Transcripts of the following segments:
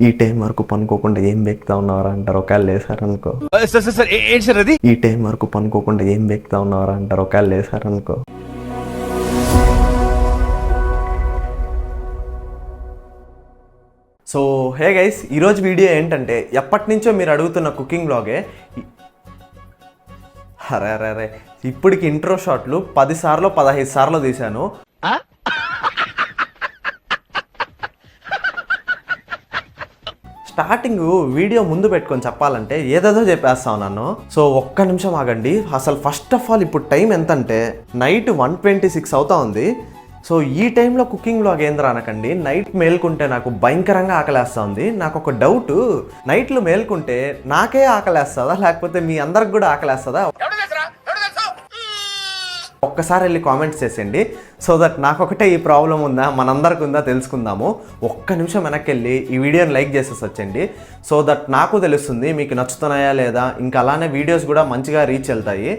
ఈ టైం వరకు పనుకోకుండా ఏం బెక్తా ఉన్నారా అంటారు, ఒకవేళ లేసారనుకో. ఈ టైం వరకు పనుకోకుండా ఏం బెక్తా ఉన్నారా అంటారు, ఒకవేళ లేసారనుకో. సో హే గైస్, ఈరోజు వీడియో ఏంటంటే ఎప్పటి నుంచో మీరు అడుగుతున్న కుకింగ్ బ్లాగే. అరే ఇప్పటికి ఇంట్రో షాట్లు 10 సార్లు 15 సార్లు తీశాను. స్టార్టింగ్ వీడియో ముందు పెట్టుకొని చెప్పాలంటే ఏదేదో చెప్పేస్తా ఉన్నాను. సో ఒక్క నిమిషం ఆగండి. అసలు ఫస్ట్ ఆఫ్ ఆల్ ఇప్పుడు టైం ఎంత అంటే నైట్ 1:26 అవుతా ఉంది. సో ఈ టైంలో కుకింగ్ వ్లాగ్ ఏంద్రా అనకండి. నైట్ మేల్కుంటే నాకు భయంకరంగా ఆకలేస్తూ ఉంది. నాకు ఒక డౌట్, నైట్లు మేల్కుంటే నాకే ఆకలేస్తుందా లేకపోతే మీ అందరికి కూడా ఆకలేస్తుందా? ఒక్కసారి వెళ్ళి కామెంట్స్ చేసేయండి. సో దట్ నాకొకటే ఈ ప్రాబ్లం ఉందా మనందరికి ఉందా తెలుసుకుందాము. ఒక్క నిమిషం వెనక్కి వెళ్ళి ఈ వీడియోని లైక్ చేసేసి వచ్చండి. సో దట్ నాకు తెలుస్తుంది మీకు నచ్చుతున్నాయా లేదా. ఇంకా అలానే వీడియోస్ కూడా మంచిగా రీచ్ వెళ్తాయి.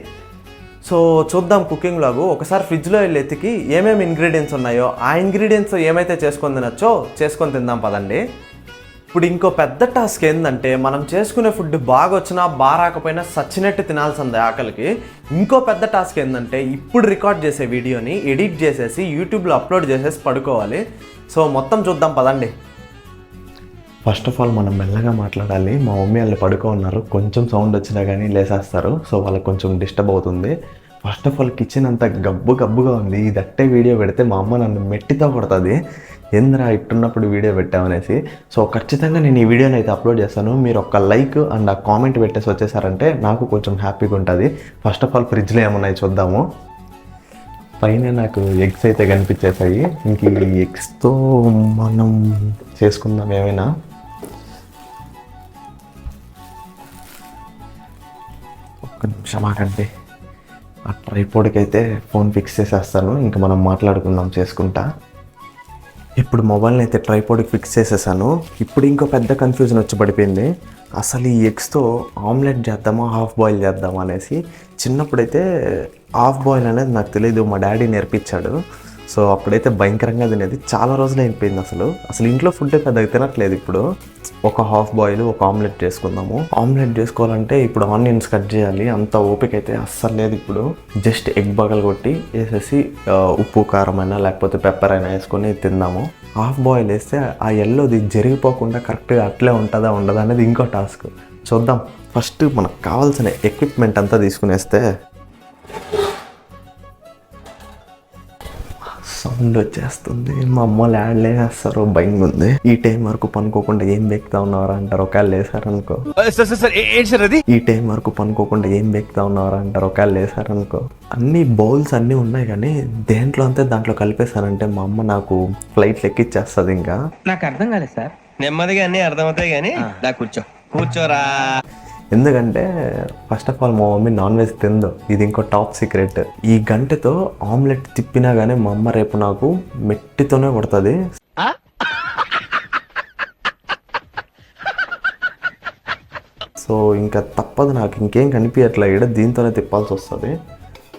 సో చూద్దాం కుకింగ్ వ్లాగు. ఒకసారి ఫ్రిడ్జ్లో వెళ్ళి ఎత్తికి ఏమేమి ఇంగ్రీడియంట్స్ ఉన్నాయో ఆ ఇంగ్రీడియంట్స్ ఏమైతే చేసుకొని తినొచ్చో చేసుకొని తిందాం పదండి. ఇప్పుడు ఇంకో పెద్ద టాస్క్ ఏంటంటే మనం చేసుకునే ఫుడ్ బాగా వచ్చినా బాగా రాకపోయినా సచ్చినట్టు తినాల్సిందే ఆకలికి. ఇంకో పెద్ద టాస్క్ ఏంటంటే ఇప్పుడు రికార్డ్ చేసే వీడియోని ఎడిట్ చేసేసి యూట్యూబ్లో అప్లోడ్ చేసేసి పడుకోవాలి. సో మొత్తం చూద్దాం పదండి. ఫస్ట్ ఆఫ్ ఆల్ మనం మెల్లగా మాట్లాడాలి. మా మమ్మీ వాళ్ళు పడుకో ఉన్నారు. కొంచెం సౌండ్ వచ్చినా కానీ లేసేస్తారు. సో వాళ్ళకి కొంచెం డిస్టర్బ్ అవుతుంది. ఫస్ట్ ఆఫ్ ఆల్ కిచెన్ అంతా గబ్బుగా ఉంది. ఇది అట్టే వీడియో పెడితే మా అమ్మ నన్ను మెట్టితో కొడుతుంది, ఏంద్రా ఇట్టున్నప్పుడు వీడియో పెట్టామనేసి. సో ఖచ్చితంగా నేను ఈ వీడియోని అయితే అప్లోడ్ చేస్తాను. మీరు ఒక లైక్ అండ్ ఆ కామెంట్ పెట్టేసి వచ్చేసారంటే నాకు కొంచెం హ్యాపీగా ఉంటుంది. ఫస్ట్ ఆఫ్ ఆల్ ఫ్రిడ్జ్లో ఏమున్నాయి చూద్దాము. పైన నాకు ఎగ్స్ అయితే కనిపించేసాయి. ఇంక ఈ ఎగ్స్తో మనం చేసుకుందాం ఏమైనా. ఒక్క నిమిషం ఆగండి. ఆ ట్రైపోడ్కి అయితే ఫోన్ ఫిక్స్ చేసేస్తాను. ఇంకా మనం మాట్లాడుకుందాం చేసుకుంటా. ఇప్పుడు మొబైల్ని అయితే ట్రైపోడ్కి ఫిక్స్ చేసేసాను. ఇప్పుడు ఇంకో పెద్ద కన్ఫ్యూజన్ వచ్చి పడిపోయింది. అసలు ఈ ఎగ్స్తో ఆమ్లెట్ చేద్దామా హాఫ్ బాయిల్ చేద్దామా అనేసి. చిన్నప్పుడైతే హాఫ్ బాయిల్ అనేది నాకు తెలియదు, మా డాడీ నేర్పించాడు. సో అప్పుడైతే భయంకరంగా తినేది. చాలా రోజులు అయిపోయింది. అసలు ఇంట్లో ఫుడ్ పెద్దగా తినట్లేదు. ఇప్పుడు ఒక హాఫ్ బాయిల్ ఒక ఆమ్లెట్ చేసుకుందాము. ఆమ్లెట్ చేసుకోవాలంటే ఇప్పుడు ఆనియన్స్ కట్ చేయాలి. అంత ఓపిక అయితే అస్సలు లేదు. ఇప్పుడు జస్ట్ ఎగ్ బగలు కొట్టి వేసేసి ఉప్పు కారం అయినా లేకపోతే పెప్పర్ అయినా వేసుకొని తిందాము. హాఫ్ బాయిల్ వేస్తే ఆ ఎల్లోది జరిగిపోకుండా కరెక్ట్గా అట్లే ఉంటుందా ఉండదా అనేది ఇంకో టాస్క్. చూద్దాం. ఫస్ట్ మనకు కావాల్సిన ఎక్విప్మెంట్ అంతా తీసుకునేస్తే సౌండ్ వచ్చేస్తుంది. మా అమ్మ ల్యాడ్ లేసేస్తారు, భయంగా ఉంది. ఈ టైం వరకు పనుకోకుండా ఏం బెక్తా ఉన్నారా అంటారు, ఒకవేళ లేసారనుకో. ఈ టైం వరకు పనుకోకుండా ఏం బెక్తా ఉన్నారా అంటారు, ఒకవేళ లేసారనుకో. అన్ని బౌల్స్ అన్నీ ఉన్నాయి కానీ దేంట్లో అంతే దాంట్లో కలిపేశారంటే మా అమ్మ నాకు ఫ్లైట్ ఎక్కిచ్చేస్తుంది. ఇంకా నాకు అర్థం కాలేదు సార్. నెమ్మదిగా అన్నీ అర్థమవుతాయి కానీ కూర్చోరా. ఎందుకంటే ఫస్ట్ ఆఫ్ ఆల్ మా మమ్మీ నాన్ వెజ్ తిందో, ఇది ఇంకో టాప్ సీక్రెట్. ఈ గంటతో ఆమ్లెట్ తిప్పినా కానీ మా అమ్మ రేపు నాకు మెట్టితోనే కొడుతుంది. సో ఇంకా తప్పదు, నాకు ఇంకేం కనిపించట్లే. ఇక్కడ దీంతోనే తిప్పాల్సి వస్తుంది.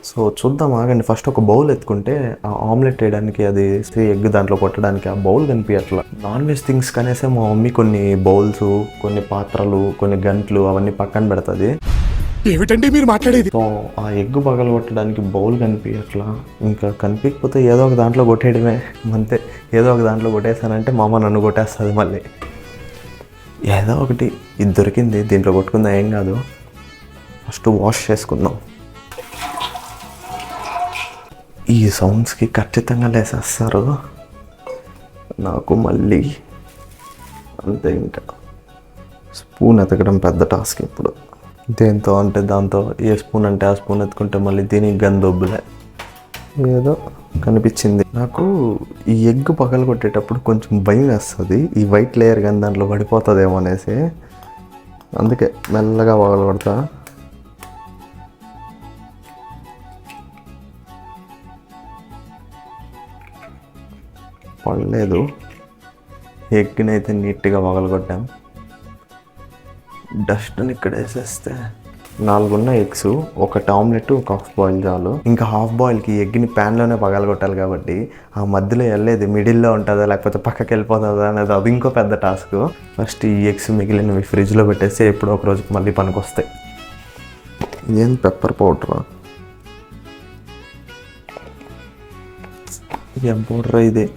సో చూద్దాం ఆగండి. ఫస్ట్ ఒక బౌల్ ఎత్తుకుంటే ఆ ఆమ్లెట్ వేయడానికి, అది ఎగ్ దాంట్లో కొట్టడానికి ఆ బౌల్ కనిపించట్లా. నాన్ వెజ్ థింగ్స్ కనేసే మా మమ్మీ కొన్ని బౌల్స్, కొన్ని పాత్రలు, కొన్ని గంటలు అవన్నీ పక్కన పెడుతుంది. ఏమిటంటే మీరు మాట్లాడేది? సో ఆ ఎగ్ పగలు కొట్టడానికి బౌల్ కనిపించట్లా. ఇంకా కనిపించకపోతే ఏదో ఒక దాంట్లో కొట్టేయడమే. అంతే, ఏదో ఒక దాంట్లో కొట్టేసానంటే మా అమ్మ నన్ను కొట్టేస్తుంది మళ్ళీ. ఏదో ఒకటి ఇది దొరికింది, దీంట్లో కొట్టుకుందా ఏం కాదు. ఫస్ట్ వాష్ చేసుకుందాం. ఈ సౌండ్స్కి ఖచ్చితంగా లేసేస్తారు నాకు మళ్ళీ. అంతే, ఇంకా స్పూన్ ఎతకడం పెద్ద టాస్క్ ఇప్పుడు. దేంతో అంటే దాంతో, ఏ స్పూన్ అంటే ఆ స్పూన్ ఎత్తుకుంటే మళ్ళీ దీనికి గందొబ్బులే. ఏదో కనిపించింది నాకు. ఈ ఎగ్ పగలు కొట్టేటప్పుడు కొంచెం భయం వేస్తుంది, ఈ వైట్ లేయర్ కానీ దాంట్లో పడిపోతుందేమో అనేసి. అందుకే మెల్లగా పగలు కొడతా. పడలేదు. ఎగ్ని అయితే నీట్గా పగలగొట్టాం. డస్ట్ని ఇక్కడ వేసేస్తే 4 ఎగ్స్, ఒకటి ఆమ్లెట్, ఒక హాఫ్ బాయిల్ చాలు. ఇంకా హాఫ్ బాయిల్కి ఎగ్ని ప్యాన్లోనే పగలగొట్టాలి కాబట్టి ఆ మధ్యలో వెళ్ళేది మిడిల్లో ఉంటుందా లేకపోతే పక్కకి వెళ్ళిపోతుందా అనేది అది ఇంకో పెద్ద టాస్క్. ఫస్ట్ ఈ ఎగ్స్ మిగిలినవి ఫ్రిడ్జ్లో పెట్టేసి ఎప్పుడో ఒక రోజుకి మళ్ళీ పనికొస్తాయి. ఇదేం పెప్పర్ పౌడరా? ఏం పౌడరా ఇది?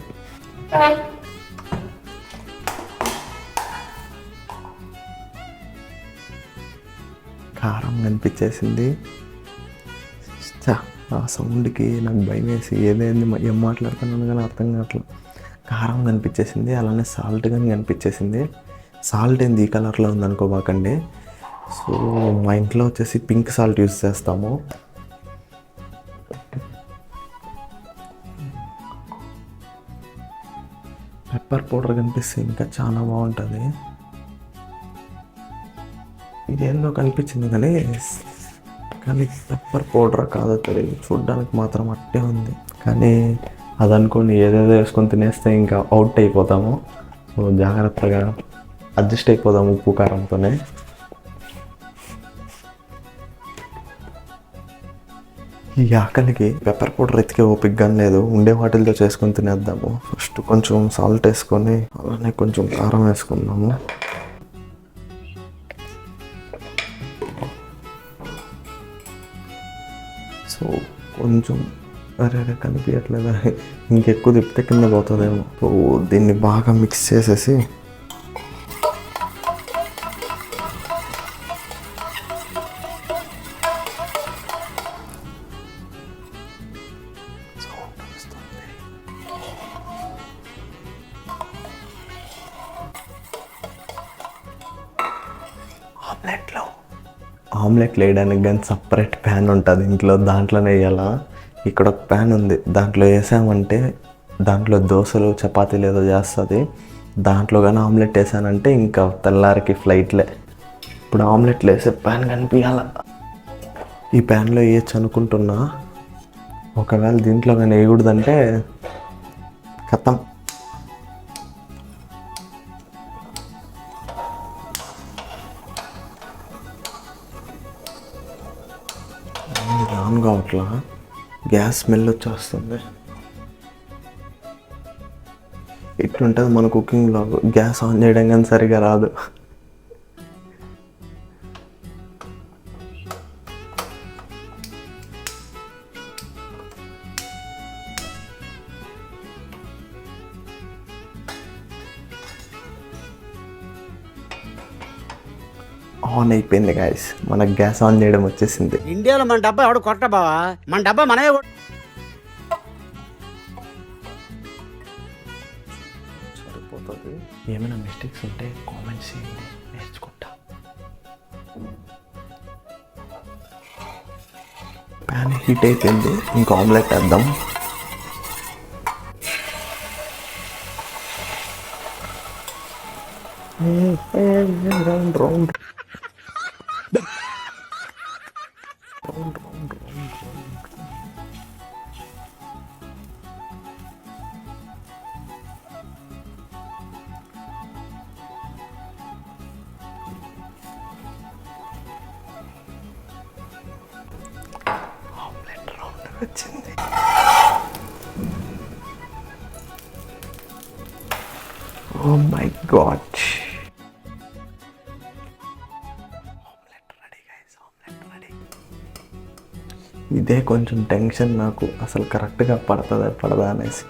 కారం కనిపించేసింది. ఆ సౌండ్కి నాకు భయం వేసి ఏం మాట్లాడుతున్నాను కానీ అర్థం కావట్లేదు. కారం కనిపించేసింది, అలానే సాల్ట్ కానీ కనిపించేసింది. సాల్ట్ ఏంది ఈ కలర్లో ఉందనుకోబాకండి. సో మా ఇంట్లో వచ్చేసి పింక్ సాల్ట్ యూస్ చేస్తాము. పెప్పర్ పౌడర్ కనిపిస్తే ఇంకా చాలా బాగుంటుంది. ఇదేందో కనిపించింది కానీ పెప్పర్ పౌడర్ కాదో తెలియదు. చూడ్డానికి మాత్రం అట్టే ఉంది. కానీ అది అనుకోని ఏదేదో వేసుకొని తినేస్తే ఇంకా అవుట్ అయిపోతాము. సో జాగ్రత్తగా అడ్జస్ట్ అయిపోదాము ఉప్పు కారంతోనే. ఈ ఆకలికి పెప్పర్ పౌడర్ ఎతికే ఓపిక లేదు. ఉండే వాటిలతో చేసుకొని తినేద్దాము. ఫస్ట్ కొంచెం సాల్ట్ వేసుకొని అలానే కొంచెం కారం వేసుకుందాము. సో కొంచెం అరే కనిపించట్లేదా? ఇంకెక్కువ తిప్పితే కింద పోతుందేమో. సో దీన్ని బాగా మిక్స్ చేసేసి ఆమ్లెట్ వేయడానికి కానీ సపరేట్ ప్యాన్ ఉంటుంది ఇంట్లో, దాంట్లోనే వేయాలా. ఇక్కడ ఒక ప్యాన్ ఉంది, దాంట్లో వేసామంటే దాంట్లో దోశలు చపాతీలు ఏదో చేస్తుంది. దాంట్లో కానీ ఆమ్లెట్ వేసానంటే ఇంకా తెల్లారికి ఫ్లైట్లే. ఇప్పుడు ఆమ్లెట్లు వేసే ప్యాన్ కనిపించాల. ఈ ప్యాన్లో వేయచ్చు అనుకుంటున్నా. ఒకవేళ దీంట్లో కానీ వేయకూడదంటే ఖతం. ఆన్ కావట్లా, గ్యాస్ స్మెల్ వచ్చేస్తుంది. ఇట్లుంటుంది మన కుకింగ్లో. గ్యాస్ ఆన్ చేయడం కానీ సరిగా రాదు. ఆన్ అయిపోయింది గాయస్, మనకు గ్యాస్ ఆన్ చేయడం వచ్చేసింది. ఇండియాలో మన డబ్బా ఎవడు కొట్ట బావా, మన డబ్బా మనమే సరిపోతుంది. ఏమైనా మిస్టేక్స్ ఉంటే కామెంట్స్ చేయండి, నేర్చుకుంటా. ప్యాన్ హీట్ అయిపోయింది, ఇంకా ఆమ్లెట్ వేద్దాం. రౌండ్ రౌండ్ ఆమ్లెట్ రౌండ్ వచ్చింది. ఓ మై గాడ్, ఇదే కొంచెం టెన్షన్ నాకు, అసలు కరెక్ట్గా పడదా అనేసి.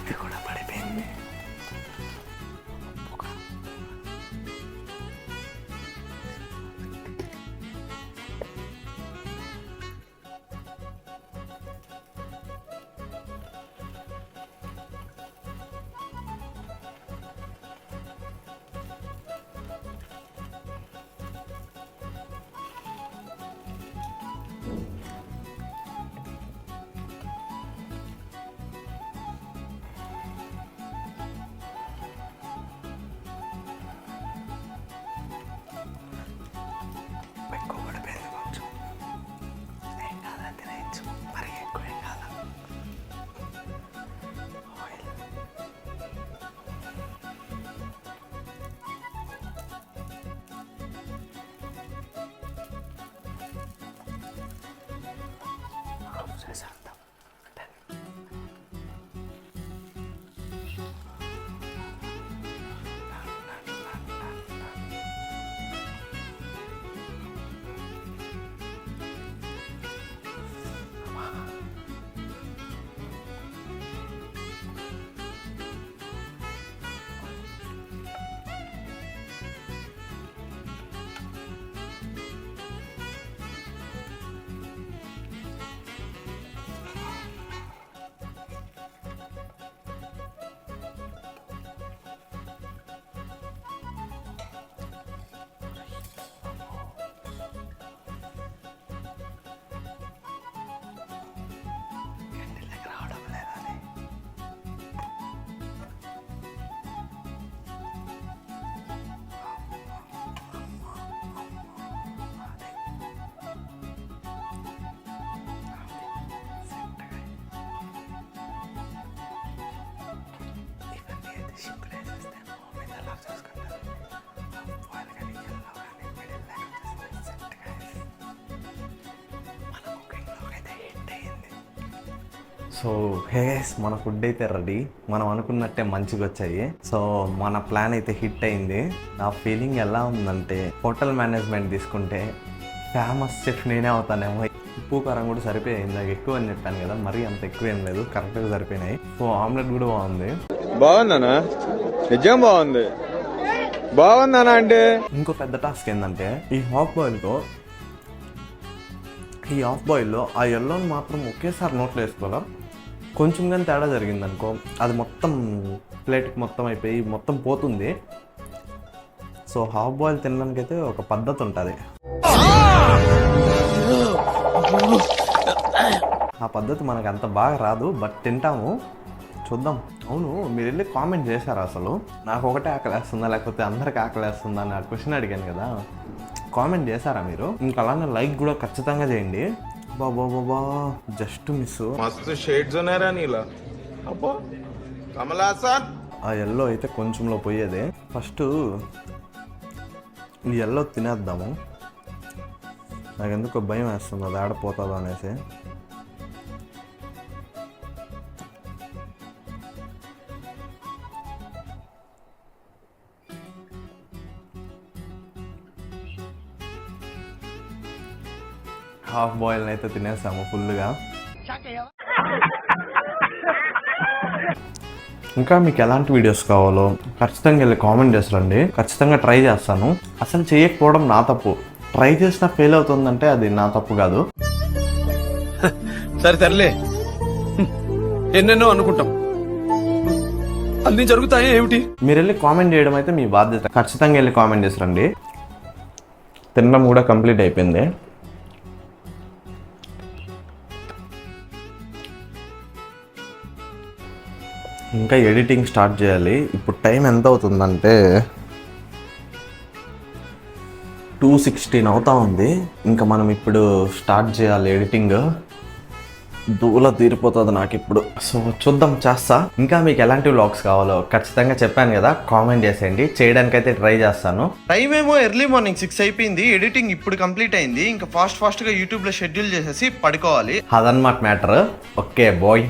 ఇది కూడా పడిపోయింది. సో హేస్ మన ఫుడ్ అయితే రెడీ, మనం అనుకున్నట్టే మంచిగా వచ్చాయి. సో మన ప్లాన్ అయితే హిట్ అయింది. నా ఫీలింగ్ ఎలా ఉందంటే హోటల్ మేనేజ్మెంట్ తీసుకుంటే ఫేమస్ చెఫ్ నేనే అవుతానేమో. ఉప్పు కారం కూడా సరిపోయాయి, నాకు ఎక్కువ అని చెప్పాను కదా, మరీ అంత ఎక్కువ ఏం లేదు, కరెక్ట్గా సరిపోయినాయి. సో ఆమ్లెట్ కూడా బాగుంది. బాగుందనా? నిజం బాగుంది. బాగుందనా అంటే ఇంకో పెద్ద టాస్క్ ఏంటంటే ఈ హాఫ్ బాయిల్లో ఆ ఎల్లోని మాత్రం ఒకేసారి నోట్లో వేసుకోవాలా. కొంచెం కానీ తేడా జరిగిందనుకో అది మొత్తం ప్లేట్కి మొత్తం అయిపోయి మొత్తం పోతుంది. సో హాఫ్ బాయిల్ తినడానికైతే ఒక పద్ధతి ఉంటుంది. ఆ పద్ధతి మనకు అంత బాగా రాదు, బట్ తింటాము, చూద్దాం. అవును, మీరు వెళ్ళి కామెంట్ చేశారు అసలు నాకు ఒకటే ఆకలేస్తుందా లేకపోతే అందరికి ఆకలేస్తుందా అని ఆ క్వశ్చన్ అడిగాను కదా, కామెంట్ చేశారా మీరు? ఇంకా అలానే లైక్ కూడా ఖచ్చితంగా చేయండి. బాబా జస్ట్ మిస్. మస్తు షేడ్స్ ఉన్నారా నీలా? అబ్బో కమలాసన్. ఆ ఎల్లో అయితే కొంచెంలో పోయేదే. ఫస్ట్ ఈ ఎల్లో తినేద్దాము. నాకు ఎందుకో భయం వేస్తుంది అది ఆడపోతుందో అనేసి. హాఫ్ బాయిల్ అయితే తినేసాము ఫుల్గా. ఇంకా మీకు ఎలాంటి వీడియోస్ కావాలో ఖచ్చితంగా వెళ్ళి కామెంట్ చేస్తారండి, ఖచ్చితంగా ట్రై చేస్తాను. అసలు చేయకపోవడం నా తప్పు, ట్రై చేసినా ఫెయిల్ అవుతుందంటే అది నా తప్పు కాదు. సరే తరలే, ఎన్నెన్నో అనుకుంటాం, అన్ని జరుగుతాయి ఏమిటి? మీరు వెళ్ళి కామెంట్ చేయడం అయితే మీ బాధ్యత, ఖచ్చితంగా వెళ్ళి కామెంట్ చేస్తారండి. తినడం కూడా కంప్లీట్ అయిపోయింది. ఇంకా ఎడిటింగ్ స్టార్ట్ చేయాలి. ఇప్పుడు టైం ఎంత అవుతుందంటే 2:16 అవుతా ఉంది. ఇంకా మనం ఇప్పుడు స్టార్ట్ చేయాలి ఎడిటింగ్. దూల తీరిపోతుంది నాకు ఇప్పుడు. సో చూద్దాం, చేస్తా. ఇంకా మీకు ఎలాంటి వ్లాగ్స్ కావాలో ఖచ్చితంగా చెప్పాను కదా, కామెంట్ చేసేయండి, చేయడానికైతే ట్రై చేస్తాను. టైం ఏమో ఎర్లీ మార్నింగ్ 6 అయిపోయింది, ఎడిటింగ్ ఇప్పుడు కంప్లీట్ అయింది. ఇంకా ఫాస్ట్గా యూట్యూబ్లో షెడ్యూల్ చేసేసి పడుకోవాలి. అదన్నమాట మ్యాటర్. Okay bye.